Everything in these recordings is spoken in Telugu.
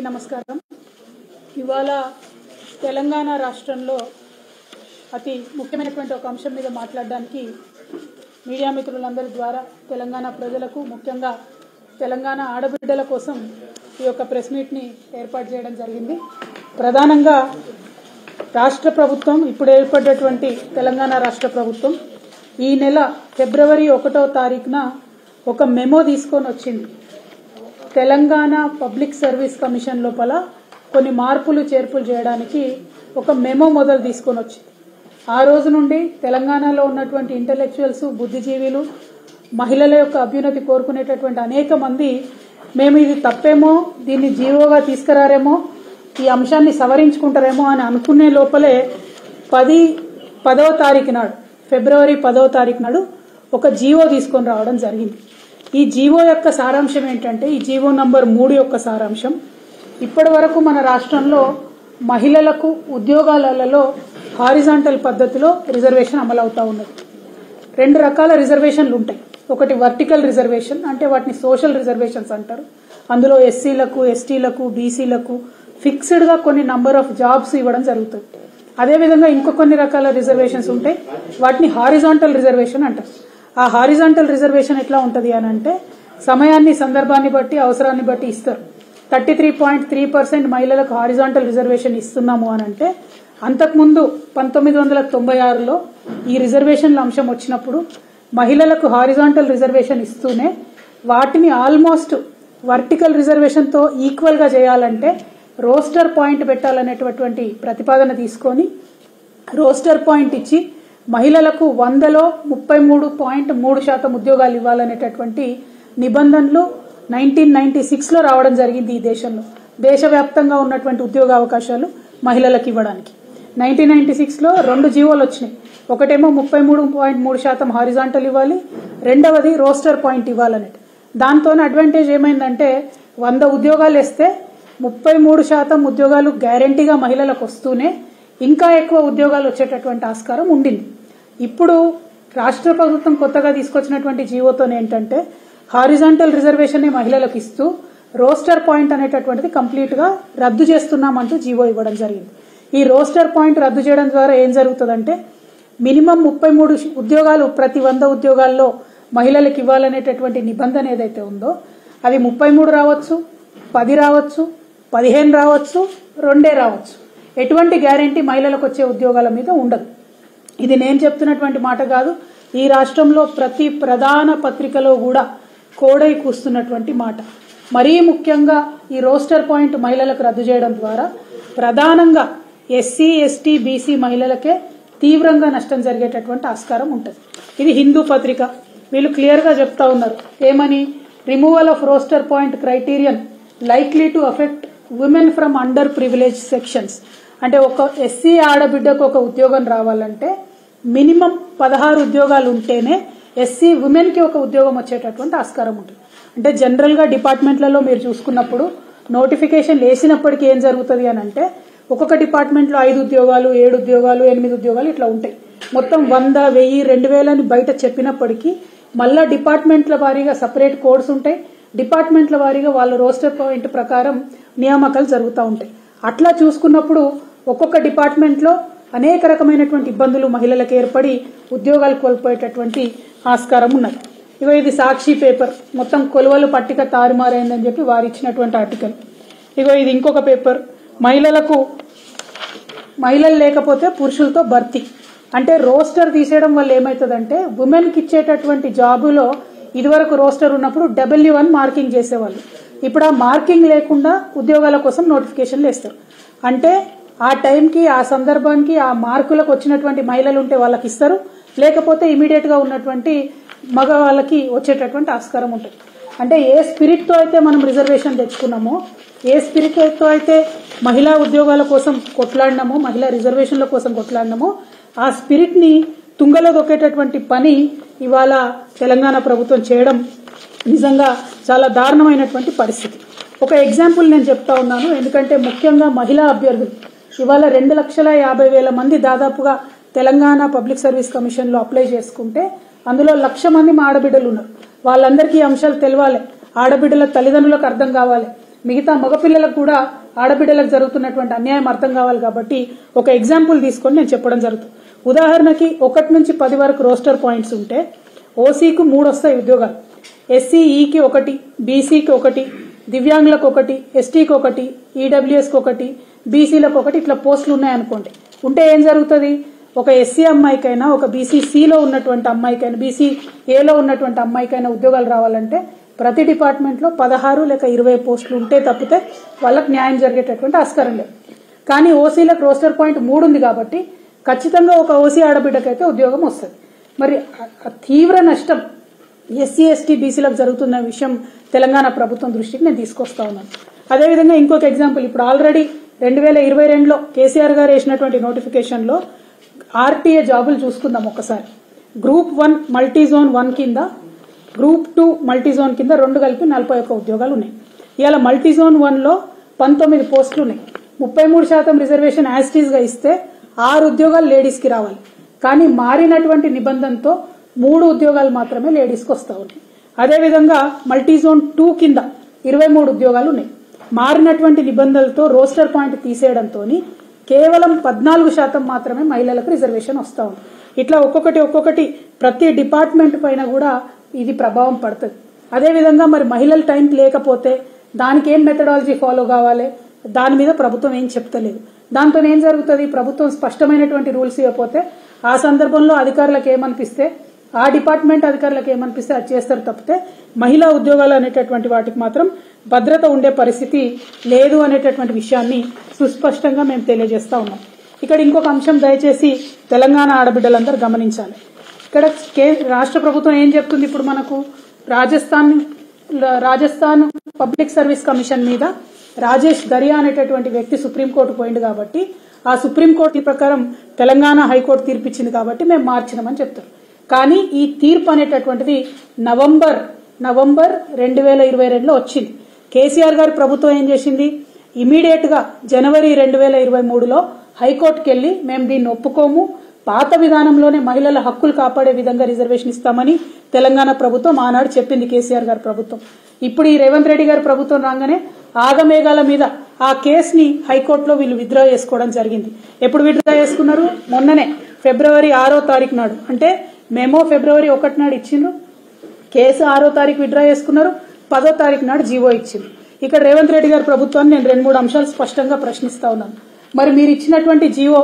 నమస్కారం. ఇవాళ తెలంగాణ రాష్ట్రంలో అతి ముఖ్యమైనటువంటి ఒక అంశం మీద మాట్లాడడానికి మీడియా మిత్రులందరి ద్వారా తెలంగాణ ప్రజలకు ముఖ్యంగా తెలంగాణ ఆడబిడ్డల కోసం ఈ యొక్క ప్రెస్ మీట్ని ఏర్పాటు చేయడం జరిగింది. ప్రధానంగా రాష్ట్ర ప్రభుత్వం ఇప్పుడు ఏర్పడ్డటువంటి తెలంగాణ రాష్ట్ర ప్రభుత్వం ఈ నెల ఫిబ్రవరి 1వ తారీఖున ఒక మెమో తీసుకొని వచ్చింది. తెలంగాణ పబ్లిక్ సర్వీస్ కమిషన్ లోపల కొన్ని మార్పులు చేర్పులు చేయడానికి ఒక మెమో మొదలు తీసుకొని వచ్చింది. ఆ రోజు నుండి తెలంగాణలో ఉన్నటువంటి ఇంటెలెక్చువల్స్, బుద్ధిజీవులు, మహిళల యొక్క అభ్యున్నతి కోరుకునేటటువంటి అనేక మంది మేము ఇది తప్పేమో, దీన్ని జీవోగా తీసుకురారేమో, ఈ అంశాన్ని సవరించుకుంటారేమో అని అనుకునే లోపలే 10వ తారీఖు నాడు, ఫిబ్రవరి 10వ తారీఖు నాడు ఒక జీవో తీసుకొని రావడం జరిగింది. ఈ జీవో యొక్క సారాంశం ఏంటంటే, ఈ జీవో నంబర్ 3 యొక్క సారాంశం, ఇప్పటి వరకు మన రాష్ట్రంలో మహిళలకు ఉద్యోగాలలో హారిజాంటల్ పద్ధతిలో రిజర్వేషన్ అమలవుతా ఉన్నది. 2 రకాల రిజర్వేషన్లు ఉంటాయి. ఒకటి వర్టికల్ రిజర్వేషన్, అంటే వాటిని సోషల్ రిజర్వేషన్స్ అంటారు. అందులో ఎస్సీలకు, ఎస్టీలకు, బీసీలకు ఫిక్స్డ్గా కొన్ని నంబర్ ఆఫ్ జాబ్స్ ఇవ్వడం జరుగుతుంది. అదేవిధంగా ఇంకో కొన్ని రకాల రిజర్వేషన్స్ ఉంటాయి, వాటిని హారిజాంటల్ రిజర్వేషన్ అంటారు. ఆ హారిజాంటల్ రిజర్వేషన్ ఎట్లా ఉంటుంది అని అంటే, సమయాన్ని, సందర్భాన్ని బట్టి, అవసరాన్ని బట్టి ఇస్తారు. 33.3% మహిళలకు హారిజాంటల్ రిజర్వేషన్ ఇస్తున్నాము అని అంటే, అంతకుముందు 1996లో ఈ రిజర్వేషన్ల అంశం వచ్చినప్పుడు మహిళలకు హారిజాంటల్ రిజర్వేషన్ ఇస్తూనే వాటిని ఆల్మోస్ట్ వర్టికల్ రిజర్వేషన్తో ఈక్వల్గా చేయాలంటే రోస్టర్ పాయింట్ పెట్టాలనేటటువంటి ప్రతిపాదన తీసుకొని రోస్టర్ పాయింట్ ఇచ్చి మహిళలకు 100లో 33.3% ఉద్యోగాలు ఇవ్వాలనేటటువంటి నిబంధనలు 1996లో రావడం జరిగింది. ఈ దేశంలో దేశవ్యాప్తంగా ఉన్నటువంటి ఉద్యోగ అవకాశాలు మహిళలకు ఇవ్వడానికి 1996లో 2 జీవోలు వచ్చినాయి. ఒకటేమో 33.3% హారిజాంటల్ ఇవ్వాలి, రెండవది రోస్టర్ పాయింట్ ఇవ్వాలనేది. దాంతో అడ్వాంటేజ్ ఏమైందంటే, 100 ఉద్యోగాలు ఇస్తే 33% ఉద్యోగాలు గ్యారంటీగా మహిళలకు వస్తూనే ఇంకా ఎక్కువ ఉద్యోగాలు వచ్చేటటువంటి ఆస్కారం ఉండింది. ఇప్పుడు రాష్ట్ర ప్రభుత్వం కొత్తగా తీసుకొచ్చినటువంటి జీవోతో ఏంటంటే, హారిజాంటల్ రిజర్వేషన్ మహిళలకు ఇస్తూ రోస్టర్ పాయింట్ అనేటటువంటిది కంప్లీట్ గా రద్దు చేస్తున్నామంటూ జీవో ఇవ్వడం జరిగింది. ఈ రోస్టర్ పాయింట్ రద్దు చేయడం ద్వారా ఏం జరుగుతుందంటే, మినిమం 33 ఉద్యోగాలు ప్రతి 100 ఉద్యోగాల్లో మహిళలకు ఇవ్వాలనేటటువంటి నిబంధన ఏదైతే ఉందో అది 33 రావచ్చు, 10 రావచ్చు, 15 రావచ్చు, 2 రావచ్చు. ఎటువంటి గ్యారంటీ మహిళలకు వచ్చే ఉద్యోగాల మీద ఉండదు. ఇది నేను చెప్తున్నటువంటి మాట కాదు, ఈ రాష్ట్రంలో ప్రతి ప్రధాన పత్రికలో కూడా కోడై కూస్తున్నటువంటి మాట. మరీ ముఖ్యంగా ఈ రోస్టర్ పాయింట్ మహిళలకు రద్దు చేయడం ద్వారా ప్రధానంగా ఎస్సీ, ఎస్టీ, బీసీ మహిళలకే తీవ్రంగా నష్టం జరిగేటటువంటి ఆస్కారం ఉంటుంది. ఇది హిందూ పత్రిక, వీళ్ళు క్లియర్గా చెప్తా ఉన్నారు. ఏమని? Removal of roster point criterion likely to affect women from under privilege sections. అంటే ఒక ఎస్సీ ఆడబిడ్డకు ఒక ఉద్యోగం రావాలంటే మినిమం 16 ఉద్యోగాలు ఉంటేనే ఎస్సీ ఉమెన్ కి ఒక ఉద్యోగం వచ్చేటటువంటి ఆస్కారం ఉంటుంది. అంటే జనరల్ గా డిపార్ట్మెంట్లలో మీరు చూసుకున్నప్పుడు నోటిఫికేషన్ వేసినప్పటికీ ఏం జరుగుతుంది అని అంటే, ఒక్కొక్క డిపార్ట్మెంట్ లో 5 ఉద్యోగాలు, 7 ఉద్యోగాలు, 8 ఉద్యోగాలు ఇట్లా ఉంటాయి. మొత్తం 100, 1000, 2000 అని బయట చెప్పినప్పటికీ మళ్ళా డిపార్ట్మెంట్ల వారీగా సపరేట్ కోడ్స్ ఉంటాయి. డిపార్ట్మెంట్ల వారీగా వాళ్ళ రోస్టర్ పాయింట్ ప్రకారం నియామకాలు జరుగుతూ ఉంటాయి. అట్లా చూసుకున్నప్పుడు ఒక్కొక్క డిపార్ట్మెంట్ లో అనేక రకమైనటువంటి ఇబ్బందులు మహిళలకు ఏర్పడి ఉద్యోగాలు కోల్పోయేటటువంటి ఆస్కారం ఉన్నది. ఇగో ఇది సాక్షి పేపర్, మొత్తం కొలువలు పట్టిక తారుమారైందని చెప్పి వారు ఇచ్చినటువంటి ఆర్టికల్. ఇగో ఇది ఇంకొక పేపర్, మహిళలు లేకపోతే పురుషులతో భర్తీ. అంటే రోస్టర్ తీసేయడం వల్ల ఏమవుతుందంటే, ఉమెన్ కి ఇచ్చేటటువంటి జాబులో ఇదివరకు రోస్టర్ ఉన్నప్పుడు W1 మార్కింగ్ చేసేవాళ్ళు. ఇప్పుడు ఆ మార్కింగ్ లేకుండా ఉద్యోగాల కోసం నోటిఫికేషన్లు వేస్తారు. అంటే ఆ టైంకి, ఆ సందర్భానికి, ఆ మార్కులకు వచ్చినటువంటి మహిళలు ఉంటే వాళ్ళకి ఇస్తారు, లేకపోతే ఇమీడియట్ గా ఉన్నటువంటి మగవాళ్ళకి వచ్చేటటువంటి ఆస్కారం ఉంటుంది. అంటే ఏ స్పిరిట్ తో అయితే మనం రిజర్వేషన్ తెచ్చుకున్నామో, ఏ స్పిరిట్ తో అయితే మహిళా ఉద్యోగాల కోసం కొట్లాడినామో, మహిళా రిజర్వేషన్ల కోసం కొట్లాడినామో, ఆ స్పిరిట్ ని తుంగలో దొక్కేటటువంటి పని ఇవాళ తెలంగాణ ప్రభుత్వం చేయడం నిజంగా చాలా దారుణమైనటువంటి పరిస్థితి. ఒక ఎగ్జాంపుల్ నేను చెప్తా ఉన్నాను, ఎందుకంటే ముఖ్యంగా మహిళా అభ్యర్థులు ఇవాళ 2,50,000 మంది దాదాపుగా తెలంగాణ పబ్లిక్ సర్వీస్ కమిషన్ లో అప్లై చేసుకుంటే అందులో 1,00,000 మంది మా ఆడబిడ్డలు ఉన్నారు. వాళ్ళందరికీ అంశాలు తెలవాలి, ఆడబిడ్డల తల్లిదండ్రులకు అర్థం కావాలి, మిగతా మగపిల్లలకు కూడా ఆడబిడ్డలకు జరుగుతున్నటువంటి అన్యాయం అర్థం కావాలి కాబట్టి ఒక ఎగ్జాంపుల్ తీసుకొని నేను చెప్పడం జరుగుతుంది. ఉదాహరణకి 1 నుంచి 10 వరకు రోస్టర్ పాయింట్స్ ఉంటే ఓసీకు 3 వస్తాయి ఉద్యోగాలు, ఎస్సీఈకి 1, బీసీకి 1, దివ్యాంగులకు 1, ఎస్టీకి 1, ఈడబ్ల్యూఎస్కి 1, బీసీలకు 1, ఇట్లా పోస్టులు ఉన్నాయనుకోండి. ఉంటే ఏం జరుగుతుంది, ఒక ఎస్సీ అమ్మాయికైనా ఒక బీసీసీలో ఉన్నటువంటి అమ్మాయికైనా బీసీఏలో ఉన్నటువంటి అమ్మాయికైనా ఉద్యోగాలు రావాలంటే ప్రతి డిపార్ట్మెంట్లో 16 లేక 20 పోస్టులు ఉంటే తప్పితే వాళ్ళకి న్యాయం జరిగేటటువంటి ఆస్కారం లేదు. కానీ ఓసీలకు రోస్టర్ పాయింట్ 3 ఉంది కాబట్టి ఖచ్చితంగా ఒక ఓసీ ఆడబిడ్డకైతే ఉద్యోగం వస్తుంది. మరి తీవ్ర నష్టం ఎస్సీ ఎస్టీ బీసీలకు జరుగుతున్న విషయం తెలంగాణ ప్రభుత్వం దృష్టికి నేను తీసుకొస్తా ఉన్నాను. అదేవిధంగా ఇంకొక ఎగ్జాంపుల్, ఇప్పుడు ఆల్రెడీ 2022లో కేసీఆర్ గారు వేసినటువంటి నోటిఫికేషన్లో ఆర్టీఏ జాబులు చూసుకుందాం ఒకసారి. గ్రూప్ 1 మల్టీజోన్ 1 కింద, గ్రూప్ 2 మల్టీజోన్ కింద 2 కలిపి 41 ఉద్యోగాలు ఉన్నాయి. ఇవాళ మల్టీజోన్ 1లో 19 పోస్టులు ఉన్నాయి. 33% రిజర్వేషన్ యాజ్ గా ఇస్తే 6 ఉద్యోగాలు లేడీస్కి రావాలి. కానీ మారినటువంటి నిబంధనతో 3 ఉద్యోగాలు మాత్రమే లేడీస్కి వస్తా ఉన్నాయి. అదేవిధంగా మల్టీజోన్ 2 కింద 23 ఉద్యోగాలు ఉన్నాయి. మారినటువంటి నిబంధనలతో రోస్టర్ పాయింట్ తీసేయడంతో కేవలం 14% మాత్రమే మహిళలకు రిజర్వేషన్ వస్తా ఉంది. ఇట్లా ఒక్కొక్కటి ప్రతి డిపార్ట్మెంట్ పైన కూడా ఇది ప్రభావం పడుతుంది. అదేవిధంగా మరి మహిళల టైం లేకపోతే దానికి ఏం మెథడాలజీ ఫాలో కావాలి, దాని మీద ప్రభుత్వం ఏం చెప్తలేదు. దాంతో ఏం జరుగుతుంది, ప్రభుత్వం స్పష్టమైనటువంటి రూల్స్ ఇవ్వకపోతే ఆ సందర్భంలో అధికారులకు ఏమనిపిస్తే, ఆ డిపార్ట్మెంట్ అధికారులకు ఏమనిపిస్తే అది చేస్తారు తప్పితే మహిళా ఉద్యోగాలు అనేటటువంటి వాటికి మాత్రం భద్రత ఉండే పరిస్థితి లేదు అనేటటువంటి విషయాన్ని సుస్పష్టంగా మేము తెలియజేస్తా ఉన్నాం. ఇక్కడ ఇంకొక అంశం దయచేసి తెలంగాణ ఆడబిడ్డలందరూ గమనించాలి. ఇక్కడ రాష్ట్ర ప్రభుత్వం ఏం చెప్తుంది, ఇప్పుడు మనకు రాజస్థాన్ పబ్లిక్ సర్వీస్ కమిషన్ మీద రాజేష్ దరియా అనేటటువంటి వ్యక్తి సుప్రీంకోర్టు పోయింది కాబట్టి ఆ సుప్రీంకోర్టు ప్రకారం తెలంగాణ హైకోర్టు తీర్పు ఇచ్చింది కాబట్టి మేము మార్చినామని చెప్తారు. కానీ ఈ తీర్పు అనేటటువంటిది నవంబర్ 2022లో వచ్చింది. కేసీఆర్ గారి ప్రభుత్వం ఏం చేసింది, ఇమీడియట్ గా జనవరి 2023లో హైకోర్టుకి వెళ్లి మేము దీన్ని ఒప్పుకోము, పాత విధానంలోనే మహిళల హక్కులు కాపాడే విధంగా రిజర్వేషన్ ఇస్తామని తెలంగాణ ప్రభుత్వం ఆనాడు చెప్పింది కేసీఆర్ గారి ప్రభుత్వం. ఇప్పుడు ఈ రేవంత్ రెడ్డి గారి ప్రభుత్వం రాగానే ఆగమేఘాల మీద ఆ కేసుని హైకోర్టులో వీళ్ళు విత్డ్రా చేసుకోవడం జరిగింది. ఎప్పుడు విత్డ్రా చేసుకున్నారు, మొన్ననే ఫిబ్రవరి 6వ తారీఖు నాడు, అంటే మేమో ఫిబ్రవరి 1 నాడు ఇచ్చిండ్రు, కేసు 6వ తారీఖు విత్డ్రా చేసుకున్నారు, 10వ తారీఖు నాడు జీవో ఇచ్చింది. ఇక్కడ రేవంత్ రెడ్డి గారి ప్రభుత్వాన్ని నేను 2-3 అంశాలు స్పష్టంగా ప్రశ్నిస్తా ఉన్నాను. మరి మీరు ఇచ్చినటువంటి జీవో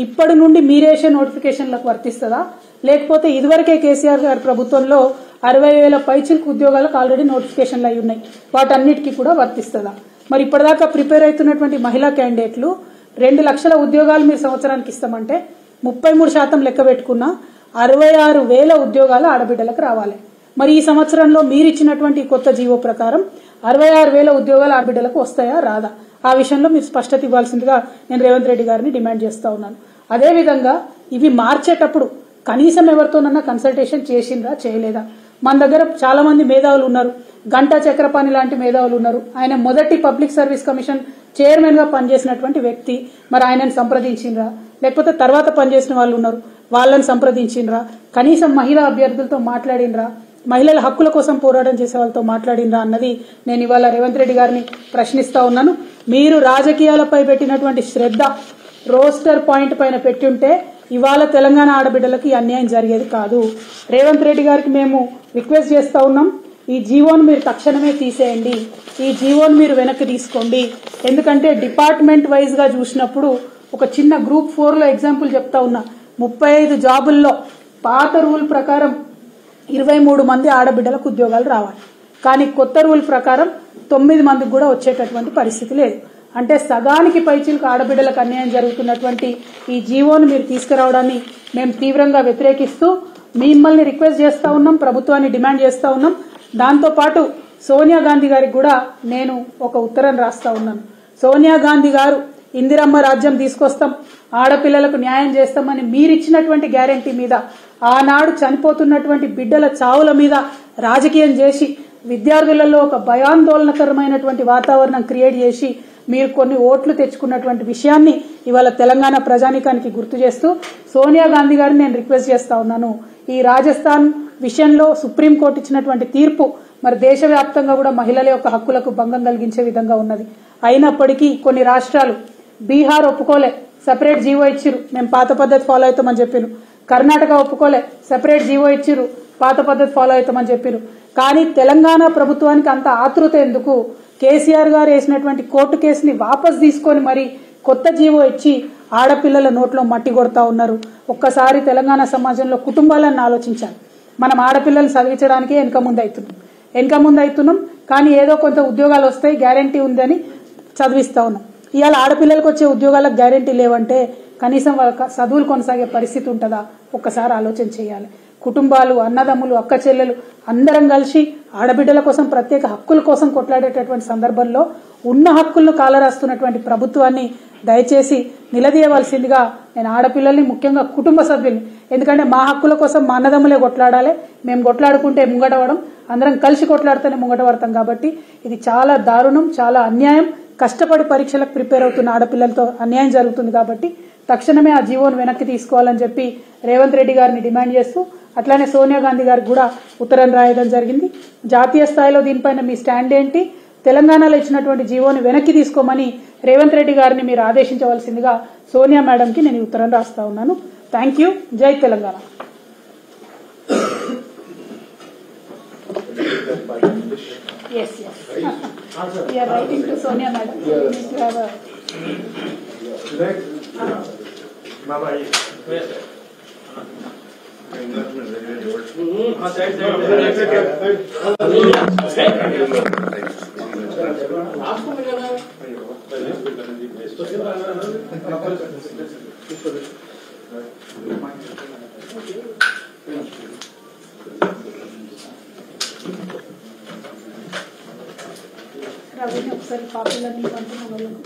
ఇప్పటి నుండి మీరేసే నోటిఫికేషన్లకు వర్తిస్తుందా, లేకపోతే ఇదివరకే కేసీఆర్ గారి ప్రభుత్వంలో 60,000 పైచిలకు ఉద్యోగాలకు ఆల్రెడీ నోటిఫికేషన్లు అయి ఉన్నాయి, వాటన్నిటికీ కూడా వర్తిస్తుందా? మరి ఇప్పటిదాకా ప్రిపేర్ అవుతున్నటువంటి మహిళా క్యాండిడేట్లు 2 లక్షల ఉద్యోగాలు మీరు సంవత్సరానికి ఇస్తామంటే 33% లెక్క పెట్టుకున్నా 66,000 ఉద్యోగాలు ఆడబిడ్డలకు రావాలి. మరి ఈ సంవత్సరంలో మీరు ఇచ్చినటువంటి కొత్త జీవో ప్రకారం 66,000 ఉద్యోగాలు ఆడబిడ్డలకు వస్తాయా రాదా, ఆ విషయంలో మీరు స్పష్టత ఇవ్వాల్సిందిగా నేను రేవంత్ రెడ్డి గారిని డిమాండ్ చేస్తా ఉన్నాను. అదేవిధంగా ఇవి మార్చేటప్పుడు కనీసం ఎవరితోనన్నా కన్సల్టేషన్ చేసిండ్రా చేయలేదా? మన దగ్గర చాలా మంది మేధావులు ఉన్నారు, గంటా చక్రపాణి లాంటి మేధావులు ఉన్నారు. ఆయన మొదటి పబ్లిక్ సర్వీస్ కమిషన్ చైర్మన్ గా పనిచేసినటువంటి వ్యక్తి. మరి ఆయనను సంప్రదించిండ్రా, లేకపోతే తర్వాత పనిచేసిన వాళ్ళు ఉన్నారు వాళ్ళని సంప్రదించిండ్రా, కనీసం మహిళా అభ్యర్థులతో మాట్లాడిండ్రా, మహిళల హక్కుల కోసం పోరాటం చేసే వాళ్ళతో మాట్లాడిండ్రా అన్నది నేను ఇవాళ రేవంత్ రెడ్డి గారిని ప్రశ్నిస్తా ఉన్నాను. మీరు రాజకీయాలపై పెట్టినటువంటి శ్రద్ధ రోస్టర్ పాయింట్ పైన పెట్టి ఉంటే ఇవాళ తెలంగాణ ఆడబిడ్డలకి అన్యాయం జరిగేది కాదు. రేవంత్ రెడ్డి గారికి మేము రిక్వెస్ట్ చేస్తా ఉన్నాం, ఈ జీవోను మీరు తక్షణమే తీసేయండి, ఈ జీవోను మీరు వెనక్కి తీసుకోండి. ఎందుకంటే డిపార్ట్మెంట్ వైజ్ గా చూసినప్పుడు ఒక చిన్న గ్రూప్ 4లో ఎగ్జాంపుల్ చెప్తా ఉన్నా, 35 జాబుల్లో పాత రూల్ ప్రకారం 23 మంది ఆడబిడ్డలకు ఉద్యోగాలు రావాలి. కానీ కొత్త రూల్ ప్రకారం 9 మందికి కూడా వచ్చేటటువంటి పరిస్థితి లేదు. అంటే సగానికి పైచిలకు ఆడబిడ్డలకు అన్యాయం జరుగుతున్నటువంటి ఈ జీవోను మీరు తీసుకురావడాన్ని మేము తీవ్రంగా వ్యతిరేకిస్తూ మిమ్మల్ని రిక్వెస్ట్ చేస్తా ఉన్నాం, ప్రభుత్వాన్ని డిమాండ్ చేస్తా ఉన్నాం. దాంతోపాటు సోనియా గాంధీ గారికి కూడా నేను ఒక ఉత్తరం రాస్తా ఉన్నాను. సోనియా గాంధీ గారు ఇందిరమ్మ రాజ్యం తీసుకొస్తాం, ఆడపిల్లలకు న్యాయం చేస్తామని మీరిచ్చినటువంటి గ్యారంటీ మీద ఆనాడు చనిపోతున్నటువంటి బిడ్డల చావుల మీద రాజకీయం చేసి విద్యార్థులలో ఒక భయాందోళనకరమైనటువంటి వాతావరణం క్రియేట్ చేసి మీరు కొన్ని ఓట్లు తెచ్చుకున్నటువంటి విషయాన్ని ఇవాళ తెలంగాణ ప్రజానీకానికి గుర్తు చేస్తూ సోనియా గాంధీ గారిని నేను రిక్వెస్ట్ చేస్తా ఉన్నాను, ఈ రాజస్థాన్ విషయంలో సుప్రీంకోర్టు ఇచ్చినటువంటి తీర్పు మరి దేశవ్యాప్తంగా కూడా మహిళల యొక్క హక్కులకు భంగం కలిగించే విధంగా ఉన్నది. అయినప్పటికీ కొన్ని రాష్ట్రాలు, బీహార్ ఒప్పుకోలే, సెపరేట్ జీవో ఇచ్చిరు, మేము పాత పద్ధతి ఫాలో అవుతామని చెప్పిరు. కర్ణాటక ఒప్పుకోలే, సెపరేట్ జీవో ఇచ్చిరు, పాత పద్ధతి ఫాలో అవుతామని చెప్పిరు. కానీ తెలంగాణ ప్రభుత్వానికి అంత ఆతృత ఎందుకు? కేసీఆర్ గారు వేసినటువంటి కోర్టు కేసుని వాపస్ తీసుకొని మరి కొత్త జీవో ఇచ్చి ఆడపిల్లల నోట్లో మట్టి కొడతా ఉన్నారు. ఒక్కసారి తెలంగాణ సమాజంలో కుటుంబాలను ఆలోచించాలి. మనం ఆడపిల్లలు చదివించడానికే వెనక ముందు అవుతున్నాం. కానీ ఏదో కొంత ఉద్యోగాలు వస్తాయి, గ్యారంటీ ఉందని చదివిస్తా ఉన్నాం. ఇవాళ ఆడపిల్లలకు వచ్చే ఉద్యోగాలకు గ్యారంటీ లేవంటే కనీసం వాళ్ళ చదువులు కొనసాగే పరిస్థితి ఉంటుందా? ఒక్కసారి ఆలోచన చేయాలి. కుటుంబాలు, అన్నదమ్ములు, అక్క చెల్లెలు అందరం కలిసి ఆడబిడ్డల కోసం, ప్రత్యేక హక్కుల కోసం కొట్లాడేటటువంటి సందర్భంలో ఉన్న హక్కులను కాలరాస్తున్నటువంటి ప్రభుత్వాన్ని దయచేసి నిలదీయవలసిందిగా నేను ఆడపిల్లల్ని, ముఖ్యంగా కుటుంబ సభ్యుల్ని, ఎందుకంటే మా హక్కుల కోసం మా అన్నదమ్ములే కొట్లాడాలి, మేము కొట్లాడుకుంటే ముంగటపడం, అందరం కలిసి కొట్లాడితేనే ముంగటపడతాం. కాబట్టి ఇది చాలా దారుణం, చాలా అన్యాయం. కష్టపడి పరీక్షలకు ప్రిపేర్ అవుతున్న ఆడపిల్లలతో అన్యాయం జరుగుతుంది. కాబట్టి తక్షణమే ఆ జీవోను వెనక్కి తీసుకోవాలని చెప్పి రేవంత్ రెడ్డి గారిని డిమాండ్ చేస్తూ, అట్లానే సోనియా గాంధీ గారికి కూడా ఉత్తరం రాయడం జరిగింది. జాతీయ స్థాయిలో దీనిపైన మీ స్టాండ్ ఏంటి? తెలంగాణలో ఇచ్చినటువంటి జీవోని వెనక్కి తీసుకోమని రేవంత్ రెడ్డి గారిని మీరు ఆదేశించవలసిందిగా సోనియా మేడంకి నేను ఉత్తరం రాస్తా ఉన్నాను. Thank you. జై Telangana. Yes. We are writing to Sonia madam. You need to have a... ఒకసారి కాపీలన్నీ పంపిన వాళ్ళకు.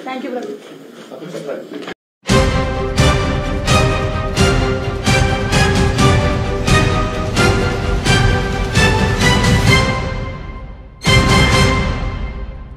Thank you brother.